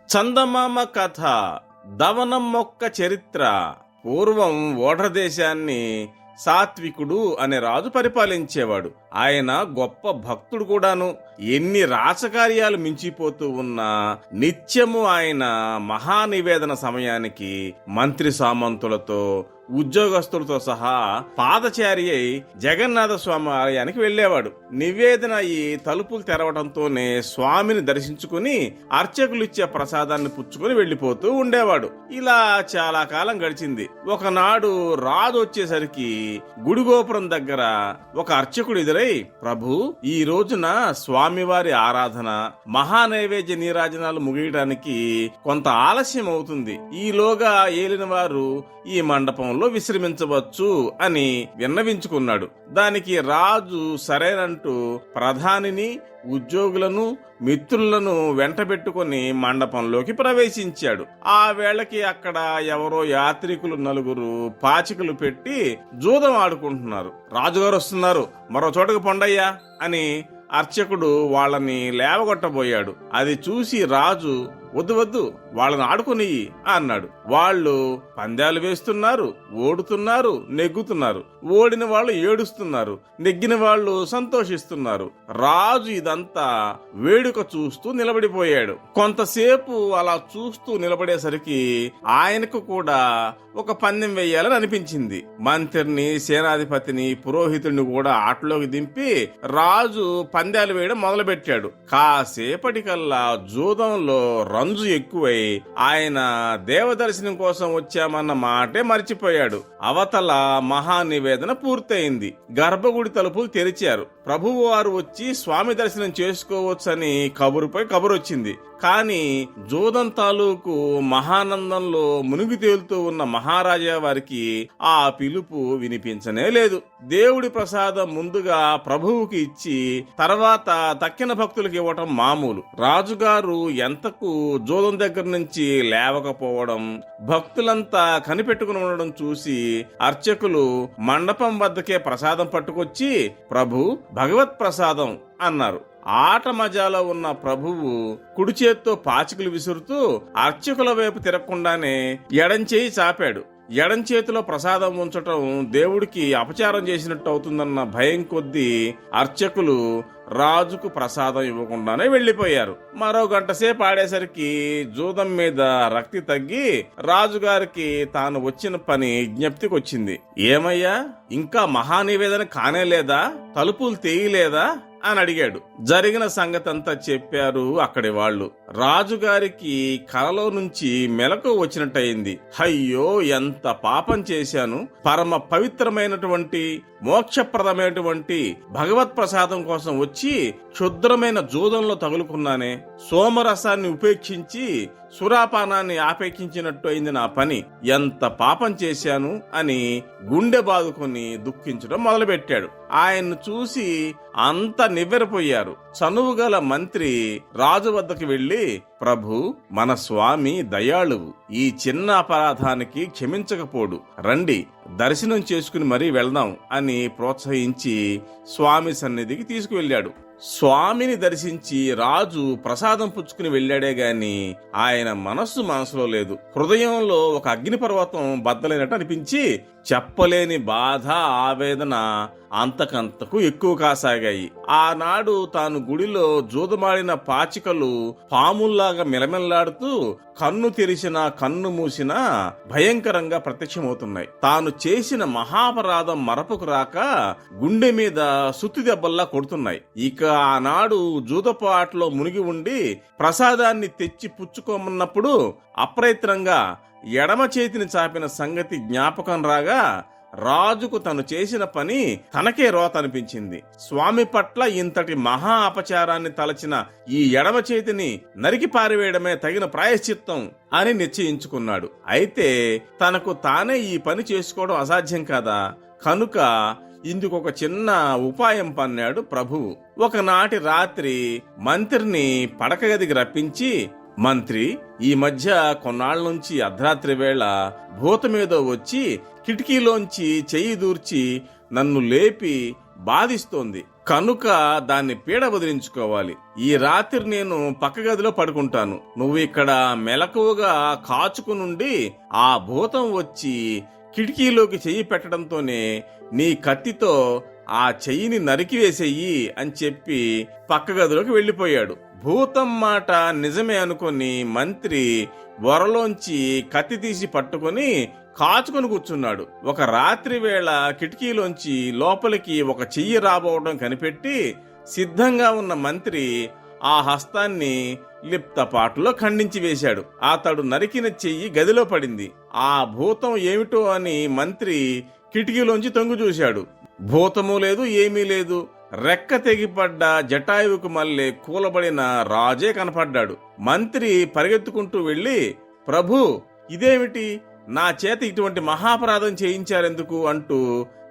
చందమామ కథ. దవనం మొక్క చరిత్ర. పూర్వం ఓఢ్ర దేశాన్ని సాత్వికుడు అనే రాజు పరిపాలించేవాడు. ఆయన గొప్ప భక్తుడు కూడాను. ఎన్ని రాచకార్యాలు మించిపోతూ ఉన్నా నిత్యము ఆయన మహానివేదన సమయానికి మంత్రి సామంతులతో ఉద్యోగస్తులతో సహా పాదచారి అయి జగన్నాథ స్వామి ఆలయానికి వెళ్లేవాడు. నివేదన అయి తలుపులు తెరవడంతోనే స్వామిని దర్శించుకుని అర్చకులు ఇచ్చే ప్రసాదాన్ని పుచ్చుకుని వెళ్లిపోతూ ఉండేవాడు. ఇలా చాలా కాలం గడిచింది. ఒకనాడు రాజు వచ్చేసరికి గుడి గోపురం దగ్గర ఒక అర్చకుడు ఎదురై, ప్రభు, ఈ రోజున స్వామివారి ఆరాధన మహానైవేద్య నీరాజనాలు ముగియడానికి కొంత ఆలస్యం అవుతుంది. ఈలోగా ఏలిన వారు ఈ మండపంలో విశ్రమించవచ్చు అని విన్నవించుకున్నాడు. దానికి రాజు సరేనంటూ ప్రధానిని, ఉద్యోగులను, మిత్రులను వెంటబెట్టుకుని మండపంలోకి ప్రవేశించాడు. ఆ వేళకి అక్కడ ఎవరో యాత్రికులు నలుగురు పాచికలు పెట్టి జూదం ఆడుకుంటున్నారు. రాజుగారు వస్తున్నారు, మరో చోటకు పొండయ్యా అని అర్చకుడు వాళ్ళని లేవగొట్టబోయాడు. అది చూసి రాజు, వద్దు వద్దు, వాళ్ళని ఆడుకుని అన్నాడు. వాళ్ళు పందాలు వేస్తున్నారు, ఓడుతున్నారు, నెగ్గుతున్నారు. ఓడిన వాళ్ళు ఏడుస్తున్నారు, నెగ్గిన వాళ్ళు సంతోషిస్తున్నారు. రాజు ఇదంతా వేడుక చూస్తూ నిలబడిపోయాడు. కొంతసేపు అలా చూస్తూ నిలబడేసరికి ఆయనకు కూడా ఒక పందెం వేయాలని అనిపించింది. మంత్రిని, సేనాధిపతిని, పురోహితుడిని కూడా ఆటలోకి దింపి రాజు పందాలు వేయడం మొదలుపెట్టాడు. కాసేపటికల్లా జూదంలో రంజు ఎక్కువై ఆయన దేవదర్శనం కోసం వచ్చామన్న మాటే మర్చిపోయాడు. అవతల మహానివేదన పూర్తయింది. గర్భగుడి తలుపులు తెరిచారు. ప్రభువు వారు వచ్చి స్వామి దర్శనం చేసుకోవచ్చని కబురుపై కబురొచ్చింది. కాని జూదం తాలూకు మహానందంలో మునిగి తేలుతూ ఉన్న మహారాజా వారికి ఆ పిలుపు వినిపించనే లేదు. దేవుడి ప్రసాదం ముందుగా ప్రభువుకి ఇచ్చి తర్వాత తక్కిన భక్తులకు ఇవ్వటం మామూలు. రాజుగారు ఎంతకు జూదం దగ్గర నుంచి లేవకపోవడం, భక్తులంతా కనిపెట్టుకుని ఉండడం చూసి అర్చకులు మండపం వద్దకే ప్రసాదం పట్టుకొచ్చి, ప్రభు, భగవత్ ప్రసాదం అన్నారు. ఆట మజాలో ఉన్న ప్రభువు కుడి చేత్తో పాచికలు విసురుతూ అర్చకుల వైపు తిరగకుండానే ఎడంచేయి చాపాడు. ఎడం చేతిలో ప్రసాదం ఉంచటం దేవుడికి అపచారం చేసినట్టు అవుతుందన్న భయం కొద్దీ అర్చకులు రాజుకు ప్రసాదం ఇవ్వకుండానే వెళ్లిపోయారు. మరో గంట సేపు ఆడేసరికి జూదం మీద రక్తి తగ్గి రాజుగారికి తాను వచ్చిన పని జ్ఞప్తికి వచ్చింది. ఏమయ్యా, ఇంకా మహానివేదన కానేలేదా? తలుపులు తీయలేదా అని అడిగాడు. జరిగిన సంగతంతా చెప్పారు అక్కడి వాళ్ళు. రాజుగారికి కలలో నుంచి మెలకు వచ్చినట్టయింది. అయ్యో, ఎంత పాపం చేశాను! పరమ పవిత్రమైనటువంటి మోక్షప్రదమైనటువంటి భగవత్ ప్రసాదం కోసం వచ్చి క్షుద్రమైన జూదంలో తగులుకున్నానే. సోమరసాన్ని ఉపేక్షించి సురాపానాన్ని ఆపేక్షించినట్టు అయింది నా పని. ఎంత పాపం చేశాను అని గుండె బాదుకొని దుఃఖించడం మొదలుపెట్టాడు. ఆయన్ను చూసి అంత నివ్వెరపోయారు. చనువుగల మంత్రి రాజు వద్దకు వెళ్లి, ప్రభు, మన స్వామి దయాళువు, ఈ చిన్న అపరాధానికి క్షమించకపోడు, రండి దర్శనం చేసుకుని మరీ వెళ్దాం అని ప్రోత్సహించి స్వామి సన్నిధికి తీసుకువెళ్ళాడు. స్వామిని దర్శించి రాజు ప్రసాదం పుచ్చుకుని వెళ్లాడే గాని ఆయన మనసులో లేదు. హృదయంలో ఒక అగ్నిపర్వతం బద్దలైనట్టు అనిపించి చెప్పలేని బాధ, ఆవేదన అంతకంతకు ఎక్కువ కాసాగాయి. ఆనాడు తాను గుడిలో జూదమాడిన పాచికలు పాముల్లాగా మిలమిల్లాడుతూ కన్ను తెరిచినా కన్ను మూసినా భయంకరంగా ప్రత్యక్షమవుతున్నాయి. తాను చేసిన మహాపరాధం మరపుకు రాక గుండె మీద సుత్తి దెబ్బల్లా కొడుతున్నాయి. ఇక ఆనాడు జూదపు ఆటలో మునిగి ఉండి ప్రసాదాన్ని తెచ్చి పుచ్చుకోమన్నప్పుడు అప్రయత్నంగా ఎడమ చేతిని చాపిన సంగతి జ్ఞాపకం రాగా రాజుకు తను చేసిన పని తనకే రోత అనిపించింది. స్వామి పట్ల ఇంతటి మహా అపచారాన్ని తలచిన ఈ ఎడమ చేతిని నరికి పారివేయడమే తగిన ప్రాయశ్చిత్తం అని నిశ్చయించుకున్నాడు. అయితే తనకు తానే ఈ పని చేసుకోవడం అసాధ్యం కదా, కనుక ఇందుకొక చిన్న ఉపాయం పన్నాడు ప్రభువు. ఒకనాటి రాత్రి మంత్రిని పడక గదికి రప్పించి, మంత్రి, ఈ మధ్య కొన్నాళ్ల నుంచి అర్ధరాత్రి వేళ భూతమేదో వచ్చి కిటికీలోంచి చెయ్యి దూర్చి నన్ను లేపి బాధిస్తోంది. కనుక దాన్ని పీడ వదిలించుకోవాలి. ఈ రాత్రి నేను పక్క గదిలో పడుకుంటాను. నువ్వు ఇక్కడ మెలకువగా కాచుకునుండి ఆ భూతం వచ్చి కిటికీలోకి చెయ్యి పెట్టడంతోనే నీ కత్తితో ఆ చెయ్యిని నరికివేసేయి అని చెప్పి పక్క గదిలోకి వెళ్లిపోయాడు. భూతం మాట నిజమే అనుకుని మంత్రి వరలోంచి కత్తి తీసి పట్టుకుని కాచుకొని కూర్చున్నాడు. ఒక రాత్రి వేళ కిటికీలోంచి లోపలికి ఒక చెయ్యి రాబోవడం కనిపెట్టి సిద్ధంగా ఉన్న మంత్రి ఆ హస్తాన్ని లిప్తపాటులో ఖండించి వేశాడు. అతడు నరికిన చెయ్యి గదిలో పడింది. ఆ భూతం ఏమిటో అని మంత్రి కిటికీలోంచి తొంగి చూశాడు. భూతము లేదు, ఏమీ లేదు. రెక్క తెగిపడ్డ జటాయువుకు మళ్ళీ కూలబడిన రాజే కనపడ్డాడు. మంత్రి పరిగెత్తుకుంటూ వెళ్లి, ప్రభు ఇదేమిటి, నా చేత ఇటువంటి మహాపరాధం చేయించారెందుకు అంటూ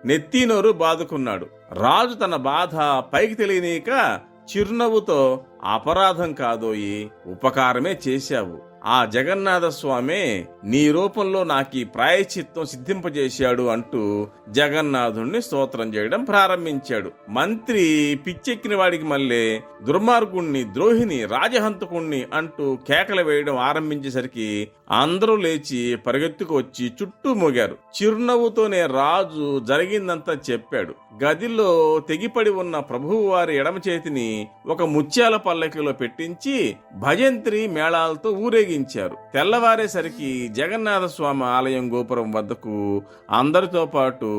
నెత్తినోరు బాదుకున్నాడు. రాజు తన బాధ పైకి తెలియనీక చిరునవ్వుతో, అపరాధం కాదోయి, ఉపకారమే చేశావు. ఆ జగన్నాథ స్వామే నీ రూపంలో నాకీ ప్రాయశ్చిత్తం సిద్ధింపజేశాడు అంటూ జగన్నాథుణ్ణి స్తోత్రం చేయడం ప్రారంభించాడు. మంత్రి పిచ్చెక్కిన వాడికి మళ్ళీ దుర్మార్గుణ్ణి, ద్రోహిని, రాజహంతకుణ్ణి అంటూ కేకలు వేయడం ఆరంభించేసరికి అందరూ లేచి పరిగెత్తుకు వచ్చి చుట్టూ మోగారు. చిరునవ్వుతోనే రాజు జరిగిందంతా చెప్పాడు. గదిలో తెగిపడి ఉన్న ప్రభువు వారి ఎడమ చేతిని ఒక ముత్యాల పల్లకిలో పెట్టించి భజంత్రి మేళాలతో ఊరేగించారు. తెల్లవారేసరికి జగన్నాథ స్వామి ఆలయం గోపురం వద్దకు అందరితో పాటు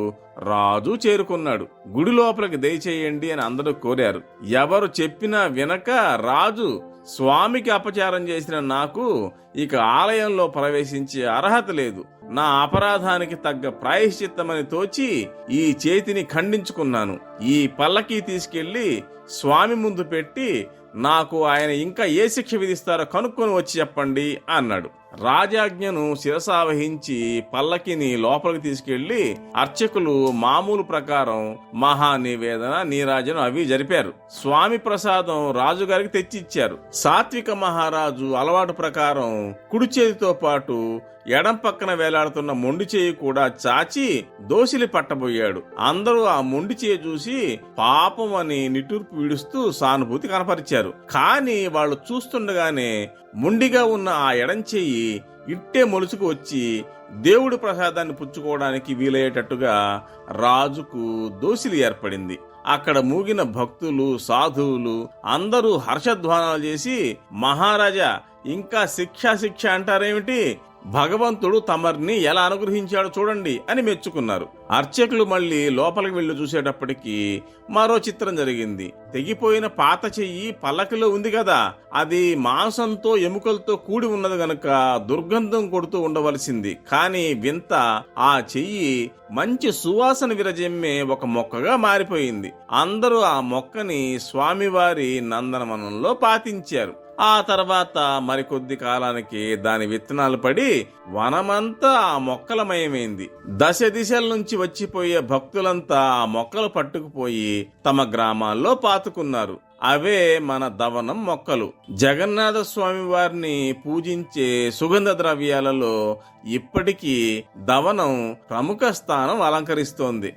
రాజు చేరుకున్నాడు. గుడి లోపలికి దయచేయండి అని అందరూ కోరారు. ఎవరు చెప్పినా వినక రాజు, స్వామికి అపచారం చేసిన నాకు ఇక ఆలయంలో ప్రవేశించే అర్హత లేదు. నా అపరాధానికి తగ్గ ప్రాయశ్చిత్తమని తోచి ఈ చేతిని ఖండించుకున్నాను. ఈ పల్లకీ తీసుకెళ్లి స్వామి ముందు పెట్టి నాకు ఆయన ఇంకా ఏ శిక్ష విధిస్తారో కనుక్కొని వచ్చి చెప్పండి అన్నాడు. రాజాజ్ఞను శిరసావహించి పల్లకిని లోపలికి తీసుకెళ్లి అర్చకులు మామూలు ప్రకారం మహా నివేదన, నీరాజనం అవి జరిపారు. స్వామి ప్రసాదం రాజుగారికి తెచ్చిచ్చారు. సాత్విక మహారాజు అలవాటు ప్రకారం కుడి చేతితో పాటు ఎడం పక్కన వేలాడుతున్న మొండి చేయి కూడా చాచి దోసిలి పట్టబోయాడు. అందరూ ఆ మొండి చేయి చూసి పాపం అని నిట్టూర్పు విడుస్తూ సానుభూతి కనపరిచారు. కాని వాళ్ళు చూస్తుండగానే మొండిగా ఉన్న ఆ ఎడం చెయ్యి ఇట్టే మొలుచుకు వచ్చి దేవుడి ప్రసాదాన్ని పుచ్చుకోవడానికి వీలయ్యేటట్టుగా రాజుకు దోసిలి ఏర్పడింది. అక్కడ మూగిన భక్తులు, సాధువులు అందరూ హర్షధ్వానాలు చేసి, మహారాజా ఇంకా శిక్ష అంటారేమిటి, భగవంతుడు తమర్ని ఎలా అనుగ్రహించాడో చూడండి అని మెచ్చుకున్నారు. అర్చకులు మళ్ళీ లోపలికి వెళ్లి చూసేటప్పటికి మరో చిత్రం జరిగింది. తెగిపోయిన పాత చెయ్యి పల్లకిలో ఉంది కదా, అది మాంసంతో ఎముకలతో కూడి ఉన్నది గనుక దుర్గంధం కొడుతూ ఉండవలసింది. కాని వింత, ఆ చెయ్యి మంచి సువాసన విరజెమ్మే ఒక మొక్కగా మారిపోయింది. అందరూ ఆ మొక్కని స్వామివారి నందనవనంలో పాతించారు. ఆ తర్వాత మరికొద్ది కాలానికి దాని విత్తనాలు పడి వనమంతా ఆ మొక్కలమయమైంది. దశ దిశల నుంచి వచ్చిపోయే భక్తులంతా ఆ మొక్కలు పట్టుకుపోయి తమ గ్రామాల్లో పాతుకున్నారు. అవే మన దవనం మొక్కలు. జగన్నాథ స్వామి వారిని పూజించే సుగంధ ద్రవ్యాలలో ఇప్పటికీ దవనం ప్రముఖ స్థానం అలంకరిస్తోంది.